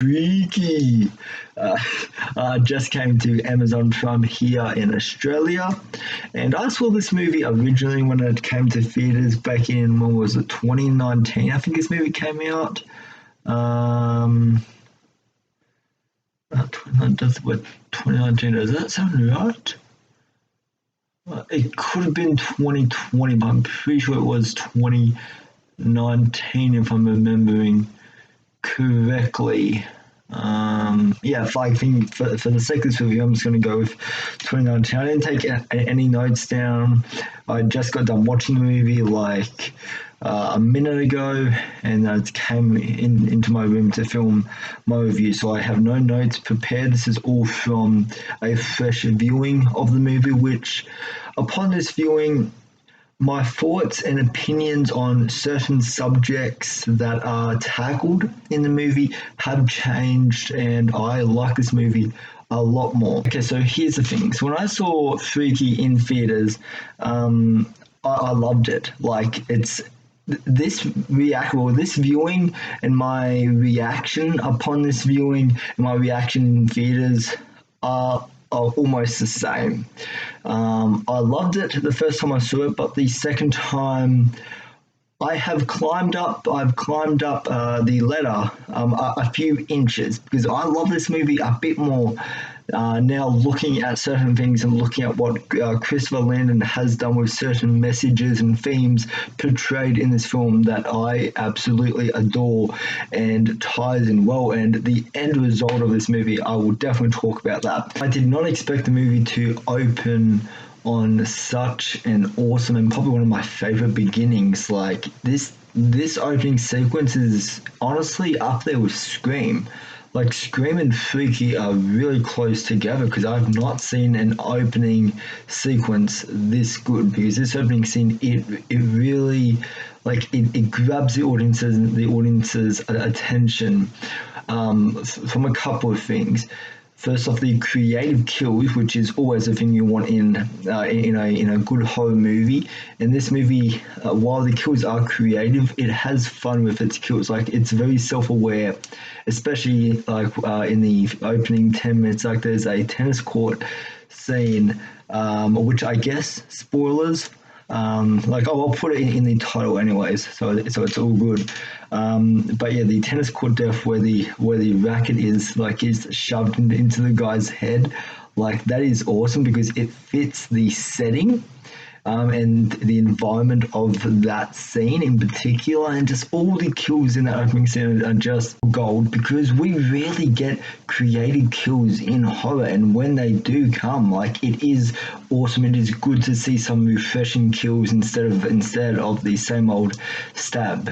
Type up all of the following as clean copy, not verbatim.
Freaky. Uh, just came to Amazon Prime here in Australia, and I saw this movie originally when it came to theaters back in when was it 2019? I think this movie came out. Um, does what 2019? Does that sound right? It could have been 2020, but I'm pretty sure it was 2019 if I'm remembering correctly. Yeah, if I think for the sake of this review, I'm just going to go with 2019. I didn't take any notes down. I just got done watching the movie like a minute ago, and I came into my room to film my review. So I have no notes prepared. This is all from a fresh viewing of the movie, which upon this viewing, my thoughts and opinions on certain subjects that are tackled in the movie have changed, and I like this movie a lot more. Okay, so here's the thing. So when I saw Freaky in theaters, I loved it. Like this viewing and my reaction upon this viewing and my reaction in theaters are almost the same. I loved it the first time I saw it, but the second time I've climbed up the ladder a few inches because I love this movie a bit more. Now looking at certain things and looking at what Christopher Landon has done with certain messages and themes portrayed in this film that I absolutely adore and ties in well. And the end result of this movie, I will definitely talk about that. I did not expect the movie to open on such an awesome and probably one of my favorite beginnings. Like this opening sequence is honestly up there with Scream. Like Scream and Freaky are really close together because I've not seen an opening sequence this good because this opening scene it really it grabs the audience's attention from a couple of things. First off, the creative kills, which is always a thing you want in a good horror movie. In this movie, while the kills are creative, it has fun with its kills. Like it's very self-aware, especially in the opening 10 minutes. Like there's a tennis court scene, which I guess spoilers. I'll put it in the title anyways, so it's all good. But yeah, the tennis court death where the racket is shoved into the guy's head, like that is awesome because it fits the setting and the environment of that scene in particular, and just all the kills in that opening scene are just gold because we rarely get creative kills in horror, and when they do come, like it is awesome. It is good to see some refreshing kills instead of the same old stab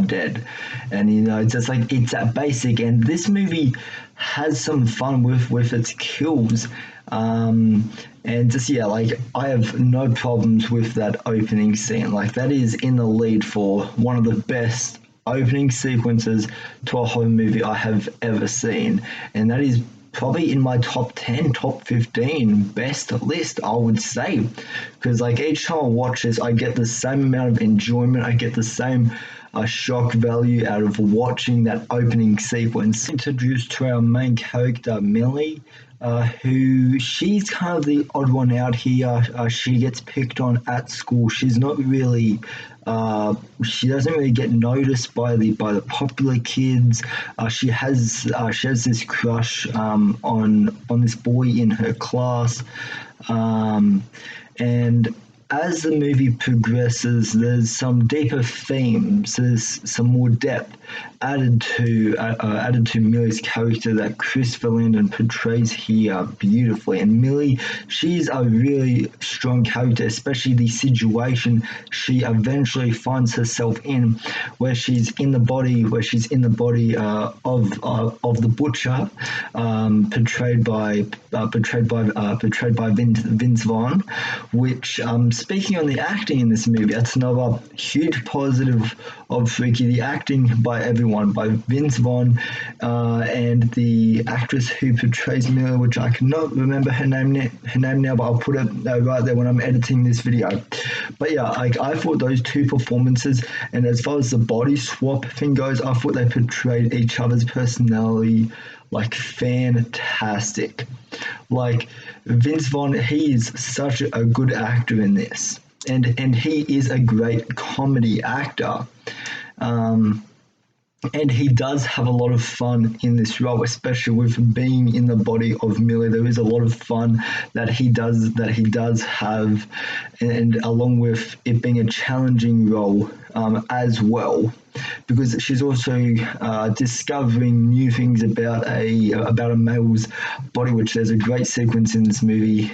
dead, and it's just like it's that basic. And this movie has some fun with its kills. And just yeah, like I have no problems with that opening scene. Like that is in the lead for one of the best opening sequences to a horror movie I have ever seen, and that is probably in my top 10, top 15 best list, I would say. Because like each time I watch this, I get the same amount of enjoyment, I get the same shock value out of watching that opening sequence. Introduced to our main character, Millie, who she's kind of the odd one out here. She gets picked on at school. She's not really. She doesn't really get noticed by the popular kids. She has this crush on this boy in her class, and as the movie progresses, there's some deeper themes. There's some more depth added to Millie's character that Christopher Landon portrays here beautifully. And Millie, she's a really strong character, especially the situation she eventually finds herself in, where she's in the body of the butcher, portrayed by Vince Vaughn, which speaking on the acting in this movie, that's another huge positive of Freaky. The acting by everyone, by Vince Vaughn and the actress who portrays Mila, which I cannot remember her name now, but I'll put it right there when I'm editing this video. But yeah, I thought those two performances, and as far as the body swap thing goes, I thought they portrayed each other's personality like fantastic. Like Vince Vaughn, he is such a good actor in this, and he is a great comedy actor. And he does have a lot of fun in this role, especially with being in the body of Millie. There is a lot of fun that he does have, and along with it being a challenging role as well, because she's also discovering new things about a male's body, which there's a great sequence in this movie.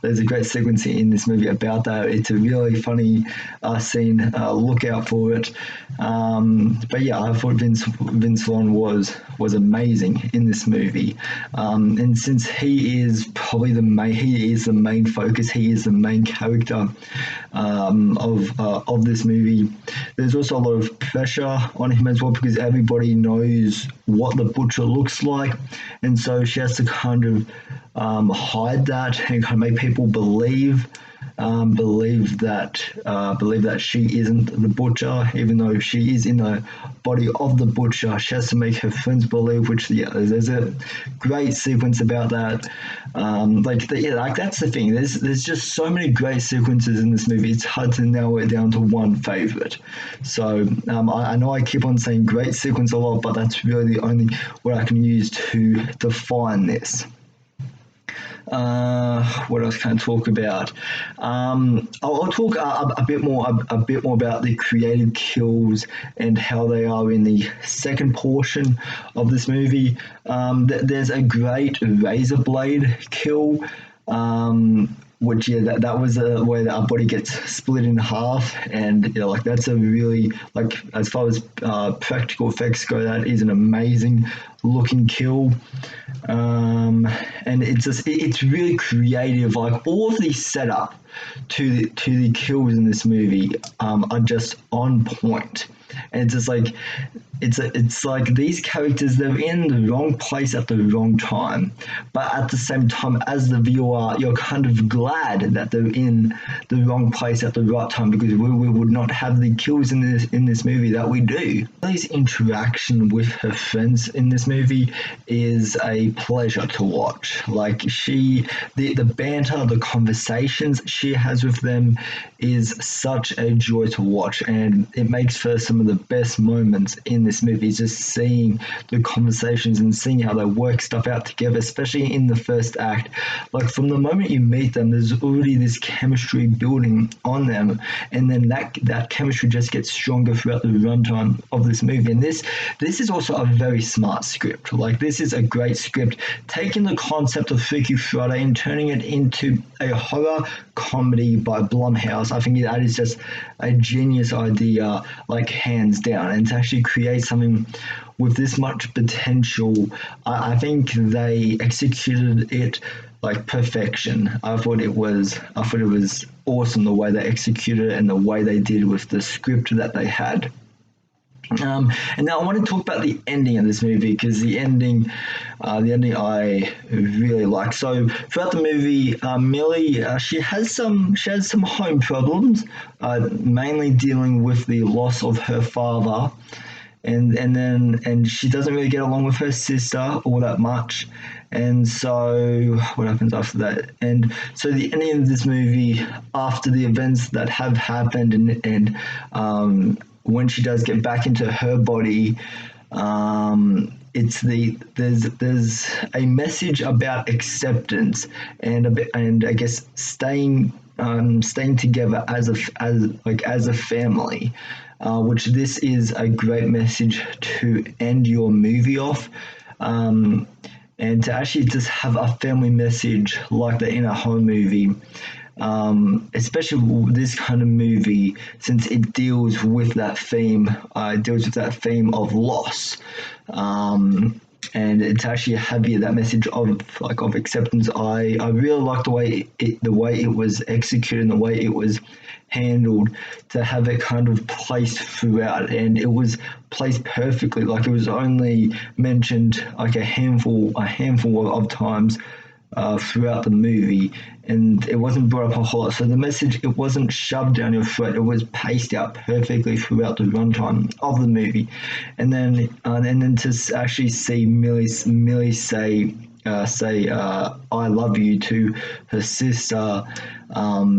There's a great sequence in this movie about that. It's a really funny scene. Look out for it. But yeah, I thought Vince Vaughn was amazing in this movie, and since he is probably the main focus, he is the main character of this movie. There's also a lot of pressure on him as well, because everybody knows what the butcher looks like, and so she has to kind of hide that and kind of make people believe that she isn't the butcher, even though she is in the body of the butcher. She has to make her friends believe, which there's a great sequence about that. Like that's the thing. There's just so many great sequences in this movie. It's hard to narrow it down to one favorite. So I know I keep on saying great sequence a lot, but that's really the only word I can use to define this. What else can I talk about? I'll talk a bit more about the creative kills and how they are in the second portion of this movie. There's a great razor blade kill. Which that was where our body gets split in half, and like that's a really, like, as far as practical effects go, that is an amazing looking kill. And it's really creative. Like all of the setup to the kills in this movie are just on point. And it's just like it's like these characters, they're in the wrong place at the wrong time, but at the same time, as the viewer, you're kind of glad that they're in the wrong place at the right time, because we would not have the kills in this movie that we do. Ellie's interaction with her friends in this movie is a pleasure to watch. Like the banter, the conversations she has with them is such a joy to watch, and it makes for some of the best moments in this movie, just seeing the conversations and seeing how they work stuff out together, especially in the first act. Like from the moment you meet them, there's already this chemistry building on them, and then that chemistry just gets stronger throughout the runtime of this movie. And this is also a very smart script. Like this is a great script, taking the concept of Freaky Friday and turning it into a horror comedy by Blumhouse. I think that is just a genius idea, like hands down, and to actually create something with this much potential, I think they executed it like perfection. I thought it was awesome the way they executed it and the way they did with the script that they had. And now I want to talk about the ending of this movie, because the ending I really like. So throughout the movie, Millie she has some home problems, mainly dealing with the loss of her father, and she doesn't really get along with her sister all that much. And so what happens after that? And so the ending of this movie, after the events that have happened, and when she does get back into her body, there's a message about acceptance and I guess staying together as a family, which this is a great message to end your movie off. And to actually just have a family message like that in a horror movie, especially this kind of movie, since it deals with that theme of loss, and and it's actually heavier, that message of acceptance. I really like the way it was executed and the way it was handled, to have it kind of placed throughout, and it was placed perfectly. Like, it was only mentioned like a handful of times throughout the movie, and it wasn't brought up a whole lot. So the message, it wasn't shoved down your throat. It was paced out perfectly throughout the runtime of the movie, and then to actually see Millie say "I love you" to her sister.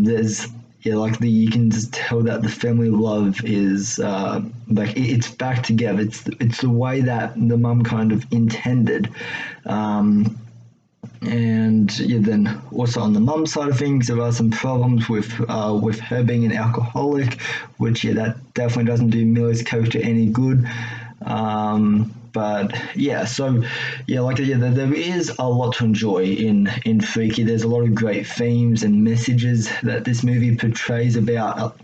There's yeah, like you can just tell that the family love is like it's back together. It's the way that the mum kind of intended. And yeah, then also on the mum side of things, there are some problems with her being an alcoholic, which yeah, that definitely doesn't do Millie's character any good. But yeah, so yeah, like yeah, there is a lot to enjoy in Freaky. There's a lot of great themes and messages that this movie portrays about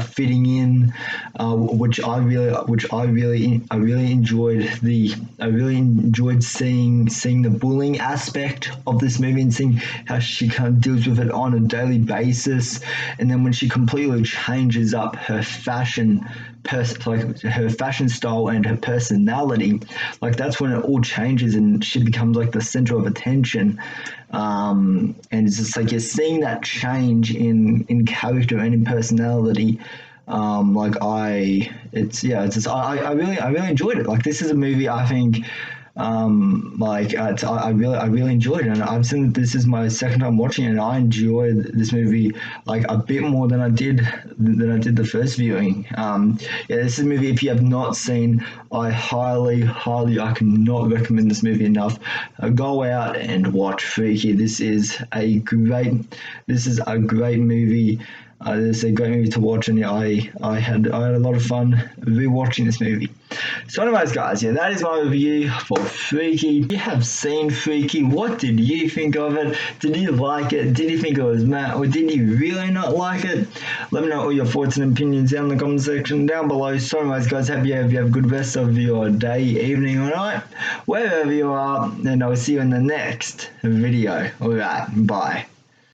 fitting in, I really enjoyed seeing the bullying aspect of this movie, and seeing how she kind of deals with it on a daily basis, and then when she completely changes up her like her fashion style and her personality, like that's when it all changes and she becomes like the center of attention. And it's just like you're seeing that change in character and in personality. I really enjoyed it. Like, this is a movie I think, I really enjoyed it, and I've seen this is my second time watching it, and I enjoyed this movie like a bit more than I did the first viewing. Yeah, this is a movie, if you have not seen, I I cannot recommend this movie enough. Go out and watch Freaky. This is a great movie. This is a great movie to watch, and I had a lot of fun rewatching this movie. So, anyways, guys, yeah, that is my review for Freaky. You have seen Freaky. What did you think of it? Did you like it? Did you think it was meh, or did you really not like it? Let me know all your thoughts and opinions down in the comment section down below. So, anyways, guys, hope you have a good rest of your day, evening, or night, wherever you are, and I'll see you in the next video. Alright, bye.